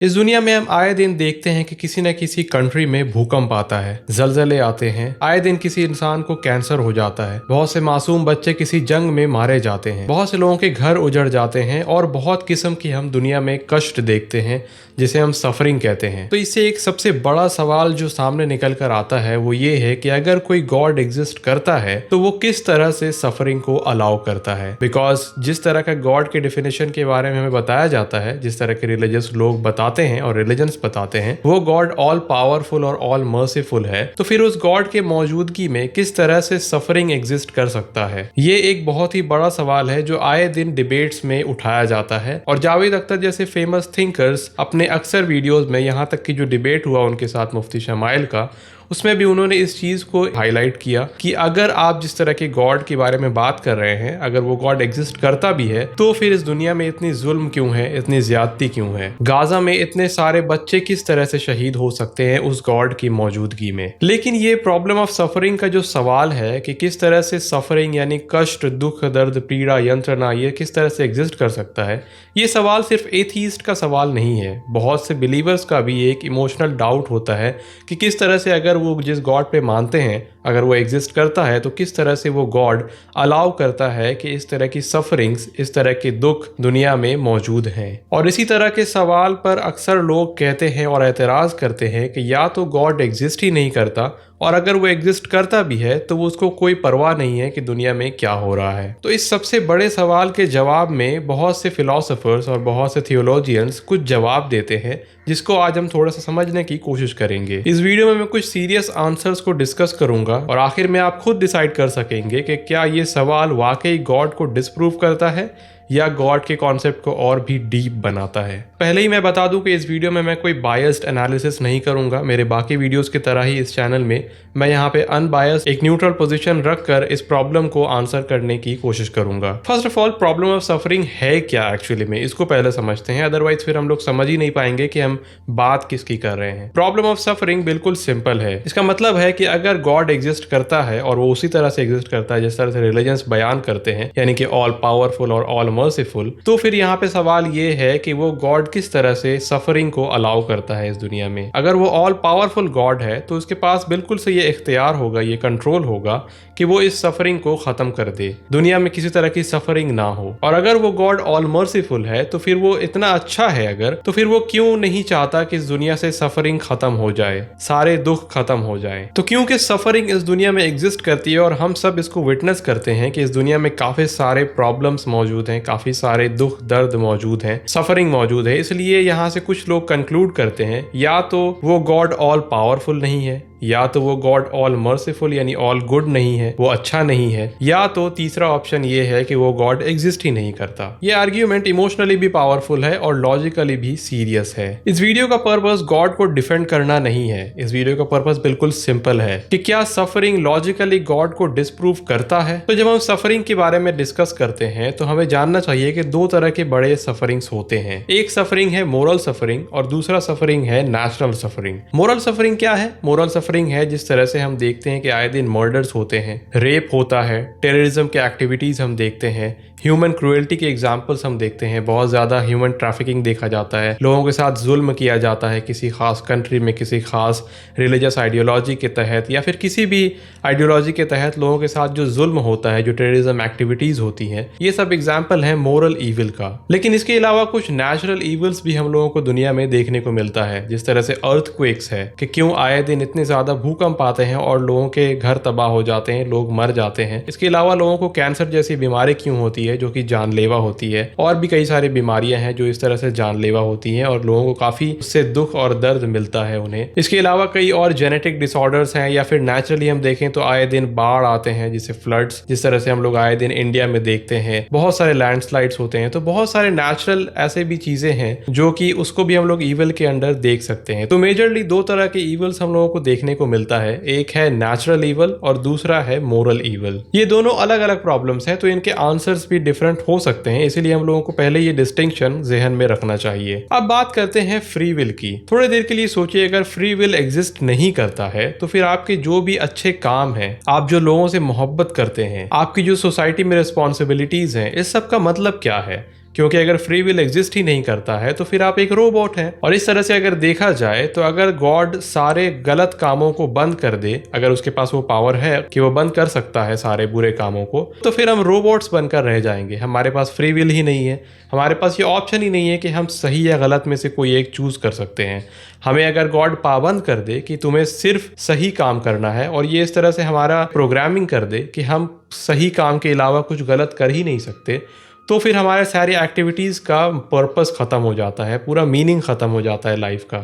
इस दुनिया में हम आए दिन देखते हैं कि किसी न किसी कंट्री में भूकंप आता है, जलजले आते हैं, आए दिन किसी इंसान को कैंसर हो जाता है, बहुत से मासूम बच्चे किसी जंग में मारे जाते हैं, बहुत से लोगों के घर उजड़ जाते हैं और बहुत किस्म की हम दुनिया में कष्ट देखते हैं जिसे हम सफरिंग कहते हैं। तो इससे एक सबसे बड़ा सवाल जो सामने निकल कर आता है वो ये है कि अगर कोई गॉड एग्जिस्ट करता है तो वो किस तरह से सफरिंग को अलाउ करता है। बिकॉज जिस तरह का गॉड के डिफिनेशन के बारे में हमें बताया जाता है, जिस तरह के रिलीजियस लोग बताते हैं और रिलीजन्स बताते हैं, वो गॉड ऑल पावरफुल और ऑल मर्सीफुल है, तो फिर उस गॉड के मौजूदगी में किस तरह से सफरिंग एग्जिस्ट कर सकता है। ये एक बहुत ही बड़ा सवाल है जो आए दिन डिबेट्स में उठाया जाता है और जावेद अख्तर जैसे फेमस थिंकर्स अपने अक्सर वीडियोस में, यहाँ तक कि जो डिबेट हुआ उनके साथ मुफ्ती शमाइल का, उसमें भी उन्होंने इस चीज़ को हाईलाइट किया कि अगर आप जिस तरह के गॉड के बारे में बात कर रहे हैं, अगर वो गॉड एग्जिस्ट करता भी है तो फिर इस दुनिया में इतनी जुल्म क्यों है, इतनी ज्यादती क्यों है, गाजा में इतने सारे बच्चे किस तरह से शहीद हो सकते हैं उस गॉड की मौजूदगी में। लेकिन ये प्रॉब्लम ऑफ सफरिंग का जो सवाल है कि किस तरह से सफरिंग यानी कष्ट, दुख, दर्द, पीड़ा, यंत्रणा ये किस तरह से एग्जिस्ट कर सकता है, ये सवाल सिर्फ एथीस्ट का सवाल नहीं है। बहुत से बिलीवर्स का भी एक इमोशनल डाउट होता है कि किस तरह से अगर वो जिस गॉड पे मानते हैं अगर वो एग्जिस्ट करता है तो किस तरह से वो गॉड अलाउ करता है कि इस तरह की सफरिंग्स, इस तरह के दुख दुनिया में मौजूद हैं। और इसी तरह के सवाल पर अक्सर लोग कहते हैं और एतराज़ करते हैं कि या तो गॉड एग्जिस्ट ही नहीं करता और अगर वो एग्जिस्ट करता भी है तो वो उसको कोई परवाह नहीं है कि दुनिया में क्या हो रहा है। तो इस सबसे बड़े सवाल के जवाब में बहुत से फिलोसोफर्स और बहुत से थियोलॉजियंस कुछ जवाब देते हैं जिसको आज हम थोड़ा सा समझने की कोशिश करेंगे। इस वीडियो में मैं कुछ सीरियस आंसर्स को डिस्कस करूंगा और आखिर में आप खुद डिसाइड कर सकेंगे कि क्या ये सवाल वाकई गॉड को डिसप्रूव करता है या गॉड के कॉन्सेप्ट को और भी डीप बनाता है। पहले ही मैं बता दूं कि इस वीडियो में मैं कोई बायस्ड एनालिसिस नहीं करूंगा। मेरे बाकी वीडियोस की तरह ही इस चैनल में मैं यहाँ पे अनबायस्ड एक न्यूट्रल पोजीशन रखकर इस प्रॉब्लम को आंसर करने की कोशिश करूंगा। First of all, problem of suffering है क्या एक्चुअली में, इसको पहले समझते हैं, अदरवाइज फिर हम लोग समझ ही नहीं पाएंगे कि हम बात किसकी कर रहे हैं। प्रॉब्लम ऑफ सफरिंग बिल्कुल सिंपल है। इसका मतलब है कि अगर गॉड एग्जिस्ट करता है और वो उसी तरह से एग्जिस्ट करता है जिस तरह से रिलीजन्स बयान करते हैं, यानी कि ऑल पावरफुल और ऑल मर्सीफुल, तो फिर यहाँ पे सवाल ये है कि वो गॉड किस तरह से सफरिंग को अलाउ करता है इस दुनिया में। अगर वो ऑल पावरफुल गॉड है तो उसके पास बिल्कुल से ये इख्तियार होगा, ये कंट्रोल होगा कि वो इस सफरिंग को खत्म कर दे, दुनिया में किसी तरह की सफरिंग ना हो। और अगर वो गॉड ऑल मर्सीफुल है तो फिर वो इतना अच्छा है अगर, तो फिर वो क्यों नहीं चाहता कि इस दुनिया से सफरिंग खत्म हो जाए, सारे दुख खत्म हो जाए। तो क्योंकि सफरिंग इस दुनिया में एग्जिस्ट करती है और हम सब इसको विटनेस करते हैं कि इस दुनिया में काफी सारे प्रॉब्लम्स मौजूद हैं, काफी सारे दुख दर्द मौजूद हैं, सफरिंग मौजूद है, इसलिए यहाँ से कुछ लोग कंक्लूड करते हैं या तो वो गॉड ऑल पावरफुल नहीं है, या तो वो गॉड ऑल मर्सीफुल यानी ऑल गुड नहीं है, वो अच्छा नहीं है, या तो तीसरा ऑप्शन ये है कि वो गॉड एग्जिस्ट ही नहीं करता। ये आर्ग्यूमेंट इमोशनली भी पावरफुल है और लॉजिकली भी सीरियस है। इस वीडियो का पर्पस गॉड को डिफेंड करना नहीं है। इस वीडियो का पर्पस बिल्कुल सिंपल है कि क्या सफरिंग लॉजिकली गॉड को डिसप्रूव करता है। तो जब हम सफरिंग के बारे में डिस्कस करते हैं तो हमें जानना चाहिए कि दो तरह के बड़े सफरिंग्स होते हैं। एक सफरिंग है मोरल सफरिंग और दूसरा सफरिंग है नेचुरल सफरिंग। मोरल सफरिंग क्या है? मोरल सफरिंग है जिस तरह से हम देखते हैं कि आए दिन मर्डर्स होते हैं, रेप होता है, टेररिज्म के एक्टिविटीज हम देखते हैं, ह्यूमन क्रुएल्टी के एग्जाम्पल्स हम देखते हैं, बहुत ज़्यादा ह्यूमन ट्रैफिकिंग देखा जाता है, लोगों के साथ जुल्म किया जाता है किसी खास कंट्री में, किसी खास रिलीजियस आइडियोलॉजी के तहत या फिर किसी भी आइडियोलॉजी के तहत लोगों के साथ जो जुल्म होता है, जो टेररिज्म एक्टिविटीज़ होती हैं, ये सब एग्जाम्पल हैं मोरल ईविल का। लेकिन इसके अलावा कुछ नेचुरल ईविल्स भी हम लोगों को दुनिया में देखने को मिलता है, जिस तरह से अर्थक्वेक्स है कि क्यों आए दिन इतने ज़्यादा भूकंप आते हैं और लोगों के घर तबाह हो जाते हैं, लोग मर जाते हैं। इसके अलावा लोगों को कैंसर जैसी बीमारी क्यों होती है जो कि जानलेवा होती है, और भी कई सारी बीमारियां हैं जो इस तरह से जानलेवा होती हैं और लोगों को काफी उससे दुख और दर्द मिलता है उन्हें। इसके अलावा कई और जेनेटिक डिसऑर्डर्स हैं, या फिर नेचुरली हम देखें तो आए दिन बाढ़ आते हैं जिसे फ्लड्स, जिस तरह से हम लोग आए दिन इंडिया में देखते हैं, बहुत सारे लैंडस्लाइड्स होते हैं। तो बहुत सारे नेचुरल ऐसे भी चीजें हैं जो कि उसको भी हम लोग ईवल के अंडर देख सकते हैं। तो मेजरली दो तरह के ईवल्स हम लोगों को देखने को मिलता है, एक है नेचुरल ईवल और दूसरा है मोरल ईवल। ये दोनों अलग अलग प्रॉब्लम्स हैं तो इनके आंसर्स भी डिफरेंट हो सकते हैं, इसीलिए हम लोगों को पहले ये डिस्टिंक्शन ज़हन में रखना चाहिए। अब बात करते हैं फ्री विल की। थोड़ी देर के लिए सोचिए, अगर फ्री विल एग्जिस्ट नहीं करता है तो फिर आपके जो भी अच्छे काम हैं, आप जो लोगों से मोहब्बत करते हैं, आपकी जो सोसाइटी में रिस्पॉन्सिबिलिटीज हैं, इस सब का मतलब क्या है? क्योंकि अगर फ्री विल एग्जिस्ट ही नहीं करता है तो फिर आप एक रोबोट हैं। और इस तरह से अगर देखा जाए तो अगर गॉड सारे गलत कामों को बंद कर दे, अगर उसके पास वो पावर है कि वो बंद कर सकता है सारे बुरे कामों को, तो फिर हम रोबोट्स बनकर रह जाएंगे। हमारे पास फ्री विल ही नहीं है, हमारे पास ये ऑप्शन ही नहीं है कि हम सही या गलत में से कोई एक चूज कर सकते हैं। हमें अगर गॉड पाबंद कर दे कि तुम्हें सिर्फ सही काम करना है और ये इस तरह से हमारा प्रोग्रामिंग कर दे कि हम सही काम के अलावा कुछ गलत कर ही नहीं सकते, तो फिर हमारे सारी एक्टिविटीज़ का पर्पस ख़त्म हो जाता है, पूरा मीनिंग ख़त्म हो जाता है लाइफ का।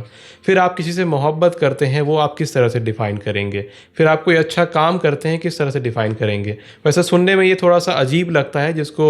फिर आप किसी से मोहब्बत करते हैं, वो आप किस तरह से डिफ़ाइन करेंगे? फिर आप कोई अच्छा काम करते हैं, किस तरह से डिफ़ाइन करेंगे? वैसे सुनने में ये थोड़ा सा अजीब लगता है, जिसको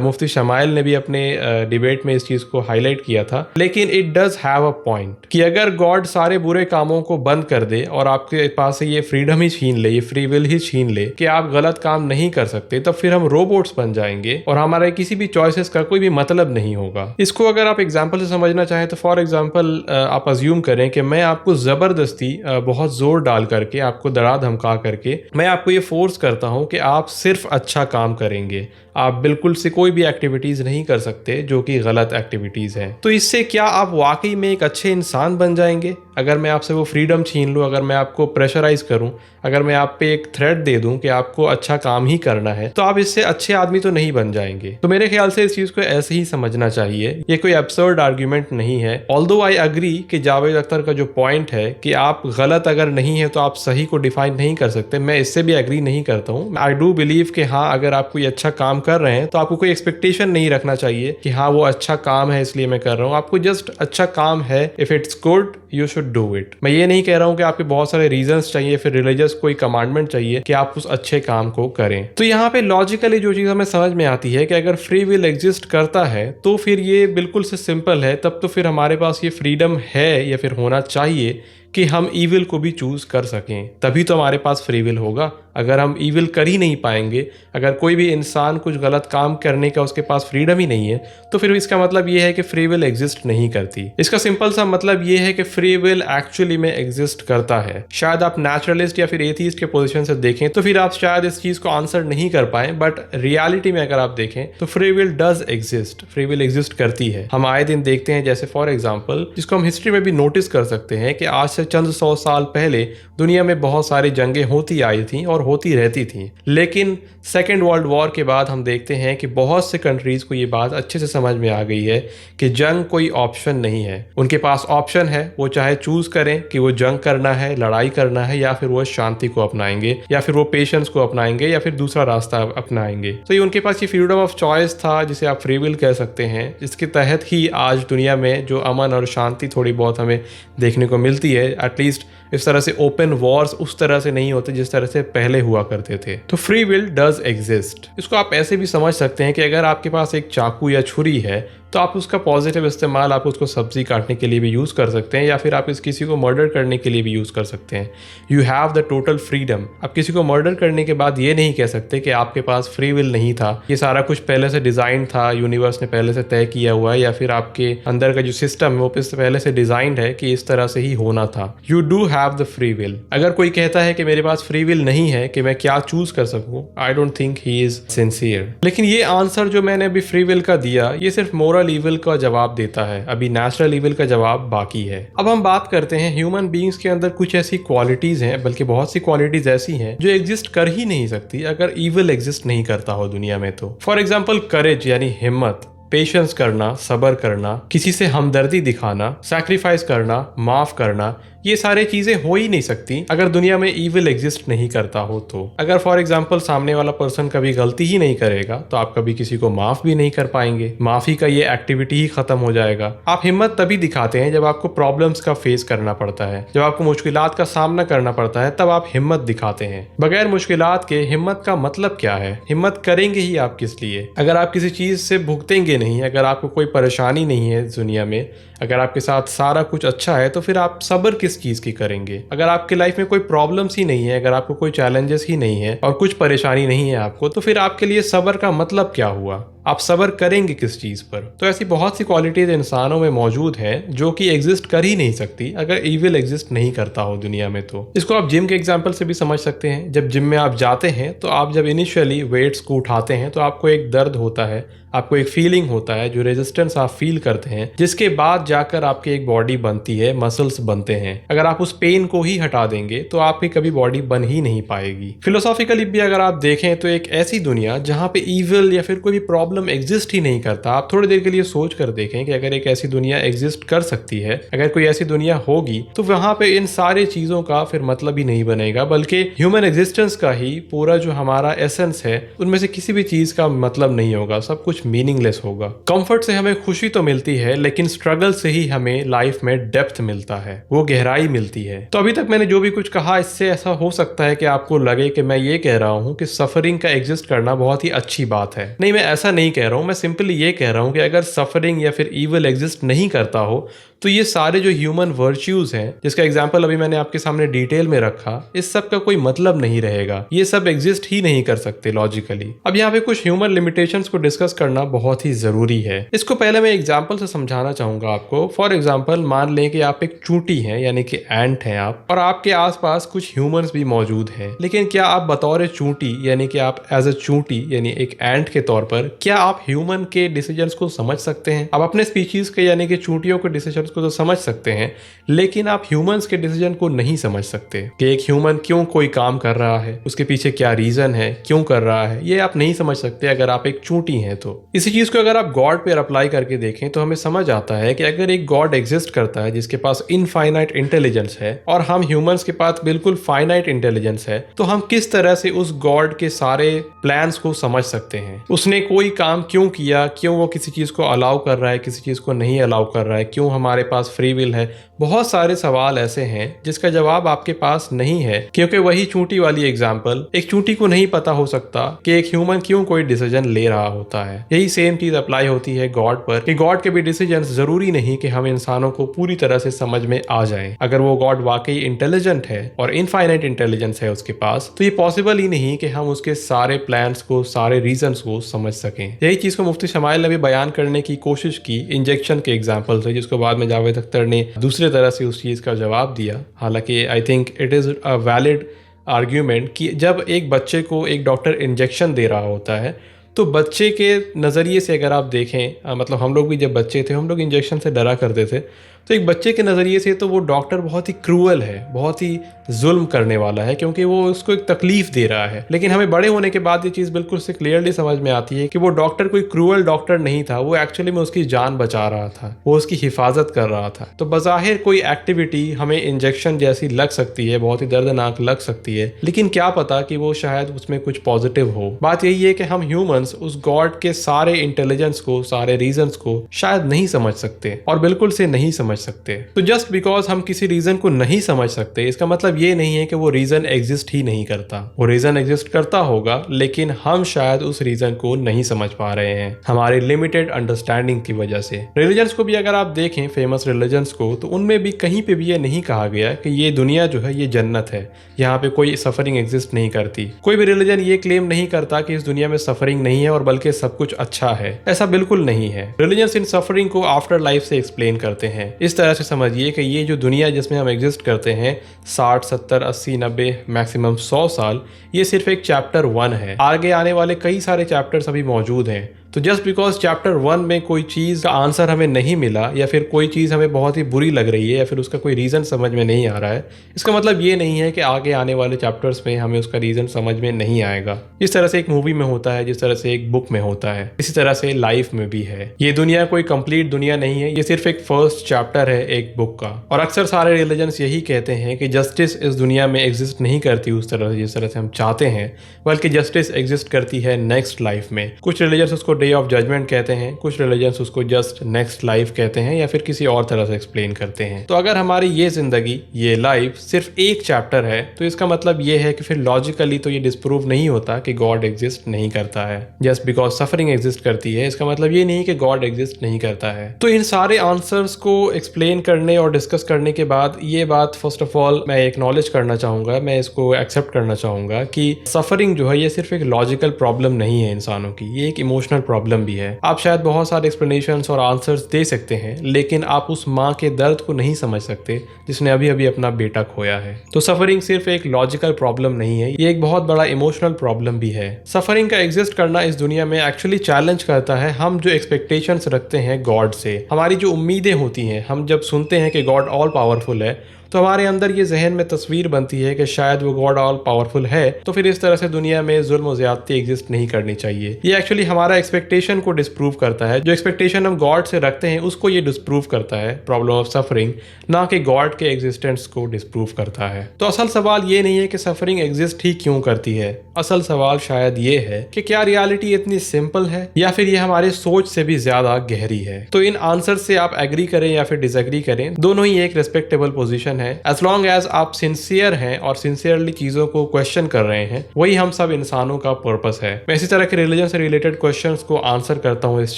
मुफ्ती शमाइल ने भी अपने डिबेट में इस चीज़ को हाईलाइट किया था, लेकिन it does have a point कि अगर गॉड सारे बुरे कामों को बंद कर दे और आपके पास से ये फ्रीडम ही छीन ले, ये फ्री विल ही छीन ले कि आप गलत काम नहीं कर सकते, तब फिर हम रोबोट्स बन जाएंगे और हमारा किसी भी चॉइसेस का कोई भी मतलब नहीं होगा। इसको अगर आप एग्जांपल से समझना चाहें तो फॉर एग्जांपल आप अज्यूम करें कि मैं आपको ज़बरदस्ती बहुत ज़ोर डाल करके, आपको डरा धमका करके मैं आपको ये फोर्स करता हूं कि आप सिर्फ अच्छा काम करेंगे, आप बिल्कुल से कोई भी एक्टिविटीज़ नहीं कर सकते जो कि गलत एक्टिविटीज़ हैं। तो इससे क्या आप वाकई में एक अच्छे इंसान बन जाएंगे? अगर मैं आपसे वो फ्रीडम छीन लूँ, अगर मैं आपको प्रेशराइज करूँ, अगर मैं आप पे एक थ्रेट दे दूँ कि आपको अच्छा काम ही करना है, तो आप इससे अच्छे आदमी तो नहीं बन जाएंगे। तो मेरे ख्याल से इस चीज़ को ऐसे ही समझना चाहिए, ये कोई एब्सर्ड आर्ग्यूमेंट नहीं है। ऑल्दो आई अग्री कि जावेद अख्तर का जो पॉइंट है कि आप गलत अगर नहीं है तो आप सही को डिफाइन नहीं कर सकते, मैं इससे भी एग्री नहीं करता हूँ। आई डू बिलीव कि हाँ, अगर आप कोई अच्छा काम कर रहे हैं तो आपको कोई एक्सपेक्टेशन नहीं रखना चाहिए कि हाँ वो अच्छा काम है इसलिए मैं कर रहा हूँ। आपको जस्ट अच्छा काम है, if it's good you should do it. मैं ये नहीं कह रहा हूँ कि आपके बहुत सारे रीजंस चाहिए, फिर रिलीजियस कोई कमांडमेंट चाहिए कि आप उस अच्छे काम को करें। तो यहाँ पे लॉजिकली जो चीज़ हमें समझ में आती है कि अगर फ्री विल एग्जिस्ट करता है तो फिर ये बिल्कुल से सिंपल है, तब तो फिर हमारे पास ये फ्रीडम है या फिर होना चाहिए कि हम ईविल को भी चूज कर सकें, तभी तो हमारे पास फ्री विल होगा। अगर हम ईविल कर ही नहीं पाएंगे, अगर कोई भी इंसान कुछ गलत काम करने का उसके पास फ्रीडम ही नहीं है, तो फिर इसका मतलब ये है कि फ्री विल एग्जिस्ट नहीं करती। इसका सिंपल सा मतलब ये है कि फ्री विल एक्चुअली में एग्जिस्ट करता है। शायद आप नेचुरलिस्ट या फिर एथीस्ट के पोजीशन से देखें तो फिर आप शायद इस चीज को आंसर नहीं कर पाए, बट रियलिटी में अगर आप देखें तो free will does exist, free will exist करती है। हम आए दिन देखते हैं, जैसे फॉर एग्जाम्पल जिसको हम हिस्ट्री में भी नोटिस कर सकते हैं कि आज से चंद 100 साल पहले दुनिया में बहुत सारी जंगें होती आई थी और होती रहती थी, लेकिन सेकेंड वर्ल्ड वॉर के बाद हम देखते हैं कि बहुत से कंट्रीज को ये बात अच्छे से समझ में आ गई है कि जंग कोई ऑप्शन नहीं है। उनके पास ऑप्शन है, वो चाहे चूज करें कि वो जंग करना है, लड़ाई करना है, या फिर वो शांति को अपनाएंगे, या फिर वो पेशेंस को अपनाएंगे, या फिर दूसरा रास्ता अपनाएंगे। तो ये उनके पास ये फ्रीडम ऑफ चॉइस था, जिसे आप फ्री विल कह सकते हैं। इसके तहत ही आज दुनिया में जो अमन और शांति थोड़ी बहुत हमें देखने को मिलती है, एटलीस्ट इस तरह से ओपन वॉर्स उस तरह से नहीं होते जिस तरह से पहले हुआ करते थे। तो फ्री विल डज एग्जिस्ट। इसको आप ऐसे भी समझ सकते हैं कि अगर आपके पास एक चाकू या छुरी है तो आप उसका पॉजिटिव इस्तेमाल, आप उसको सब्जी काटने के लिए भी यूज़ कर सकते हैं, या फिर आप किसी को मर्डर करने के लिए भी यूज़ कर सकते हैं। You have the total freedom. आप किसी को मर्डर करने के बाद ये नहीं कह सकते कि आपके पास फ्री विल नहीं था, ये सारा कुछ पहले से डिज़ाइन था, यूनिवर्स ने पहले से तय किया हुआ है, या फिर आपके अंदर का जो सिस्टम है वो पहले से डिज़ाइंड है कि इस तरह से ही होना था। You do have the free will. अगर कोई कहता है कि मेरे पास फ्री विल नहीं है कि मैं क्या चूज कर सकूं, I don't think he is sincere. लेकिन ये आंसर जो मैंने अभी फ्री विल का दिया, ये सिर्फ मोरल ईविल का जवाब देता है, अभी नेचुरल ईविल का जवाब बाकी है। अब हम बात करते हैं ह्यूमन बीइंग्स के अंदर कुछ ऐसी क्वालिटीज हैं, बल्कि बहुत सी क्वालिटीज ऐसी हैं जो एग्जिस्ट कर ही नहीं सकती अगर ईविल एग्जिस्ट नहीं करता हो दुनिया में। तो फॉर एग्जाम्पल करेज यानी हिम्मत, पेशेंस करना, सब्र करना, किसी से हमदर्दी दिखाना, सैक्रिफाइस करना, माफ करना, ये सारे चीजें हो ही नहीं सकती अगर दुनिया में ईविल एग्जिस्ट नहीं करता हो। तो अगर फॉर एग्जांपल सामने वाला पर्सन कभी गलती ही नहीं करेगा तो आप कभी किसी को माफ भी नहीं कर पाएंगे, माफी का ये एक्टिविटी ही खत्म हो जाएगा। आप हिम्मत तभी दिखाते हैं जब आपको प्रॉब्लम्स का फेस करना पड़ता है, जब आपको मुश्किलात का सामना करना पड़ता है, तब आप हिम्मत दिखाते हैं। बगैर मुश्किलात के हिम्मत का मतलब क्या है? हिम्मत करेंगे ही आप किस लिए? अगर आप किसी चीज से भुगतेंगे नहीं, अगर आपको कोई परेशानी नहीं है इस दुनिया में, अगर आपके साथ सारा कुछ अच्छा है तो फिर आप सब्र किस चीज की करेंगे? अगर आपकी लाइफ में कोई प्रॉब्लम्स ही नहीं है, अगर आपको कोई चैलेंजेस ही नहीं है और कुछ परेशानी नहीं है आपको, तो फिर आपके लिए सब्र का मतलब क्या हुआ? आप सब्र करेंगे किस चीज पर? तो ऐसी बहुत सी क्वालिटीज इंसानों में मौजूद है जो कि एग्जिस्ट कर ही नहीं सकती अगर इविल एग्जिस्ट नहीं करता हो दुनिया में। तो इसको आप जिम के एग्जांपल से भी समझ सकते हैं। जब जिम में आप जाते हैं तो आप जब इनिशियली वेट्स को उठाते हैं तो आपको एक दर्द होता है, आपको एक फीलिंग होता है, जो रेजिस्टेंस आप फील करते हैं, जिसके बाद जाकर आपकी एक बॉडी बनती है, मसल्स बनते हैं। अगर आप उस पेन को ही हटा देंगे तो आपकी कभी बॉडी बन ही नहीं पाएगी। फिलोसॉफिकली भी अगर आप देखें तो एक ऐसी दुनिया जहां पे इविल या फिर कोई भी प्रॉब्लम एग्जिस्ट ही नहीं करता, आप थोड़ी देर के लिए सोच कर देखें कि अगर एक ऐसी दुनिया एग्जिस्ट कर सकती है, अगर कोई ऐसी दुनिया होगी, तो वहां पे इन सारी चीजों का फिर मतलब ही नहीं बनेगा, बल्कि ह्यूमन एग्जिस्टेंस का ही पूरा जो हमारा एसेंस है उनमें से किसी भी चीज का मतलब नहीं होगा, सब कुछ मीनिंगलेस होगा। कंफर्ट से हमें खुशी तो मिलती है, लेकिन स्ट्रगल से ही हमें लाइफ में डेप्थ मिलता है, वो गहराई मिलती है। तो अभी तक मैंने जो भी कुछ कहा, इससे ऐसा हो सकता है कि आपको लगे कि मैं ये कह रहा हूं कि सफरिंग का एग्जिस्ट करना बहुत ही अच्छी बात है। नहीं, मैं ऐसा नहीं कह रहा हूं। मैं सिंपली ये कह रहा हूं कि अगर सफरिंग या फिर इविल एग्जिस्ट नहीं करता हो तो ये सारे जो ह्यूमन वर्च्यूज हैं, जिसका एग्जांपल अभी मैंने आपके सामने डिटेल में रखा, इस सब का कोई मतलब नहीं रहेगा। ये सब एग्जिस्ट ही नहीं कर सकते लॉजिकली। अब यहाँ पे कुछ ह्यूमन लिमिटेशंस को डिस्कस करना बहुत ही जरूरी है। इसको पहले मैं एग्जांपल से समझाना चाहूंगा आपको। फॉर एग्जांपल, मान लें कि आप एक चूंटी हैं, यानी कि एंट हैं आप, और आपके आसपास कुछ ह्यूमंस भी मौजूद हैं। लेकिन क्या आप बतौर चूंटी, यानी कि आप एज अ चूंटी यानी एक एंट के तौर पर, क्या आप ह्यूमन के डिसीजंस को समझ सकते हैं? आप अपने स्पीशीज के यानी कि चूंटियों के डिसीजंस को तो समझ सकते हैं, लेकिन आप ह्यूमंस के डिसीजन को नहीं समझ सकते कि एक ह्यूमन क्यों कोई काम कर रहा है, उसके पीछे क्या रीजन है, क्यों कर रहा है, ये आप नहीं समझ सकते अगर आप एक चूंटी हैं। तो इसी चीज को अगर आप गॉड पर अप्लाई करके देखें तो हमें समझ आता है कि अगर एक गॉड एग्जिस्ट करता है जिसके पास इनफाइनाइट इंटेलिजेंस है और हम ह्यूमंस के पास बिल्कुल फाइनाइट इंटेलिजेंस है, तो हम किस तरह से उस गॉड के सारे प्लान्स को समझ सकते हैं? उसने कोई काम क्यों किया, क्यों वो किसी चीज को अलाउ कर रहा है, किसी चीज को नहीं अलाउ कर रहा है, क्यों हमारे पास फ्री विल है? बहुत सारे सवाल ऐसे हैं जिसका जवाब आपके पास नहीं है, क्योंकि वही चूंटी वाली एग्जांपल, एक चूंटी को नहीं पता हो सकता कि एक ह्यूमन क्यों कोई डिसीजन ले रहा होता है। यही सेम चीज अप्लाई होती है गॉड पर, कि गॉड के भी डिसीजन जरूरी नहीं कि हम इंसानों को पूरी तरह से समझ में आ जाए। अगर वो गॉड वाकई इंटेलिजेंट है और इनफाइनाइट इंटेलिजेंस है उसके पास, तो ये पॉसिबल ही नहीं कि हम उसके सारे प्लान्स को, सारे रीजंस को समझ सकें। यही चीज को मुफ्ती शमाइल ने भी बयान करने की कोशिश की इंजेक्शन के एग्जाम्पल से, जिसको बाद में जावेद अख्तर ने दूसरे तरह से उस चीज का जवाब दिया। हालांकि I think it is a valid argument कि जब एक बच्चे को एक डॉक्टर इंजेक्शन दे रहा होता है तो बच्चे के नज़रिए से अगर आप देखें, मतलब हम लोग भी जब बच्चे थे हम लोग इंजेक्शन से डरा करते थे, तो एक बच्चे के नज़रिए से तो वो डॉक्टर बहुत ही क्रूअल है, बहुत ही जुल्म करने वाला है, क्योंकि वो उसको एक तकलीफ दे रहा है। लेकिन हमें बड़े होने के बाद ये चीज़ बिल्कुल से क्लियरली समझ में आती है कि वो डॉक्टर कोई क्रूअल डॉक्टर नहीं था, वो एक्चुअली में उसकी जान बचा रहा था, वो उसकी हिफाजत कर रहा था। तो बज़ाहिर कोई एक्टिविटी हमें इंजेक्शन जैसी लग सकती है, बहुत ही दर्दनाक लग सकती है, लेकिन क्या पता कि वो शायद उसमें कुछ पॉजिटिव हो। बात यही है कि हम ह्यूमंस उस गॉड के सारे इंटेलिजेंस को, सारे रीजंस को शायद नहीं समझ सकते, और बिल्कुल से नहीं समझ सकते। तो जस्ट बिकॉज हम किसी रीजन को नहीं समझ सकते, इसका मतलब ये नहीं है कि वो रीजन एग्जिस्ट ही नहीं करता। वो रीजन एग्जिस्ट करता होगा, लेकिन हम शायद उस रीजन को नहीं समझ पा रहे हैं हमारे लिमिटेड अंडरस्टैंडिंग की वजह से। रिलीजन्स को भी अगर आप देखें, फेमस रिलीजन्स को, तो उनमें भी कहीं पे भी ये नहीं कहा गया कि ये दुनिया जो है ये जन्नत है, यहाँ पे कोई सफरिंग एग्जिस्ट नहीं करती। कोई भी रिलीजन ये क्लेम नहीं करता कि इस दुनिया में सफरिंग नहीं है और बल्कि सब कुछ अच्छा है। ऐसा बिल्कुल नहीं है। रिलीजन्स इन सफरिंग को आफ्टर लाइफ से एक्सप्लेन करते हैं। इस तरह से समझिए कि ये जो दुनिया जिसमें हम एग्जिस्ट करते हैं 60, 70, 80, 90, मैक्सिमम 100 साल, ये सिर्फ एक चैप्टर 1 है। आगे आने वाले कई सारे चैप्टर्स अभी मौजूद हैं। तो जस्ट बिकॉज चैप्टर 1 में कोई चीज़ का आंसर हमें नहीं मिला, या फिर कोई चीज़ हमें बहुत ही बुरी लग रही है, या फिर उसका कोई रीज़न समझ में नहीं आ रहा है, इसका मतलब ये नहीं है कि आगे आने वाले चैप्टर्स में हमें उसका रीज़न समझ में नहीं आएगा। जिस तरह से एक मूवी में होता है, जिस तरह से एक बुक में होता है, इसी तरह से लाइफ में भी है। ये दुनिया कोई कंप्लीट दुनिया नहीं है, ये सिर्फ एक फर्स्ट चैप्टर है एक बुक का। और अक्सर सारे रिलीजन्स यही कहते हैं कि जस्टिस इस दुनिया में एग्जिस्ट नहीं करती उस तरह से जिस तरह से हम चाहते हैं, बल्कि जस्टिस एग्जिस्ट करती है नेक्स्ट लाइफ में। कुछ रिलीजन्स उसको डे ऑफ जजमेंट कहते हैं, कुछ रिलीजन्स उसको जस्ट नेक्स्ट लाइफ कहते हैं या फिर किसी और तरह से एक्सप्लेन करते हैं। तो अगर हमारी ये जिंदगी, ये लाइफ सिर्फ एक चैप्टर है तो इसका मतलब ये है कि फिर लॉजिकली तो ये डिस्प्रूव नहीं होता कि गॉड एग्जिस्ट नहीं करता है। जस्ट बिकॉज सफरिंग एग्जिस्ट करती है इसका मतलब ये नहीं कि गॉड एग्जिस्ट नहीं करता है। तो इन सारे आंसर्स को एक्सप्लेन करने और डिस्कस करने के बाद ये बात फर्स्ट ऑफ ऑल मैं एक्नॉलेज करना चाहूंगा, मैं इसको एक्सेप्ट करना चाहूंगा कि सफरिंग जो है ये सिर्फ एक लॉजिकल प्रॉब्लम नहीं है इंसानों की, ये एक इमोशनल प्रॉब्लम भी है। आप शायद बहुत सारे एक्सप्लेनेशंस और आंसर्स दे सकते हैं लेकिन आप उस माँ के दर्द को नहीं समझ सकते जिसने अभी अभी अपना बेटा खोया है। तो सफरिंग सिर्फ एक लॉजिकल प्रॉब्लम नहीं है, ये एक बहुत बड़ा इमोशनल प्रॉब्लम भी है। सफरिंग का एग्जिस्ट करना इस दुनिया में एक्चुअली चैलेंज करता है हम जो एक्सपेक्टेशंस रखते हैं गॉड से, हमारी जो उम्मीदें होती हैं। हम जब सुनते हैं कि गॉड ऑल पावरफुल है तो हमारे अंदर ये जहन में तस्वीर बनती है कि शायद वो गॉड ऑल पावरफुल है तो फिर इस तरह से दुनिया में जुल्म और ज्यादती एग्जिस्ट नहीं करनी चाहिए। ये एक्चुअली हमारा एक्सपेक्टेशन को डिस्प्रूव करता है, जो एक्सपेक्टेशन हम गॉड से रखते हैं उसको ये डिस्प्रूव करता है, प्रॉब्लम ऑफ सफरिंग, ना कि गॉड के एग्जिस्टेंस को डिस्प्रूव करता है। तो असल सवाल ये नहीं है कि सफरिंग एग्जिस्ट ही क्यों करती है, असल सवाल शायद ये है कि क्या रियलिटी इतनी सिंपल है या फिर ये हमारे सोच से भी ज्यादा गहरी है। तो इन आंसर से आप एग्री करें या फिर डिसएग्री करें, दोनों ही एक रिस्पेक्टेबल पोजीशन है। एज लॉन्ग एज आप सिंसियर हैं और सिंसियरली चीजों को क्वेश्चन कर रहे हैं, वही हम सब इंसानों का पर्पस है। मैं इसी तरह के रिलीजन से रिलेटेड क्वेश्चंस को आंसर करता हूं इस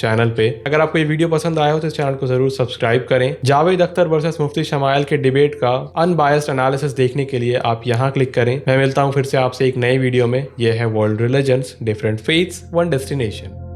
चैनल पे। अगर आपको ये वीडियो पसंद आया हो तो इस चैनल को जरूर सब्सक्राइब करें। जावेद अख्तर वर्सेस मुफ्ती शमाइल के डिबेट का अनबायस्ड एनालिसिस देखने के लिए आप यहाँ क्लिक करें। मैं मिलता हूँ फिर से आपसे एक नए वीडियो में। यह है world religions, different faiths, one destination.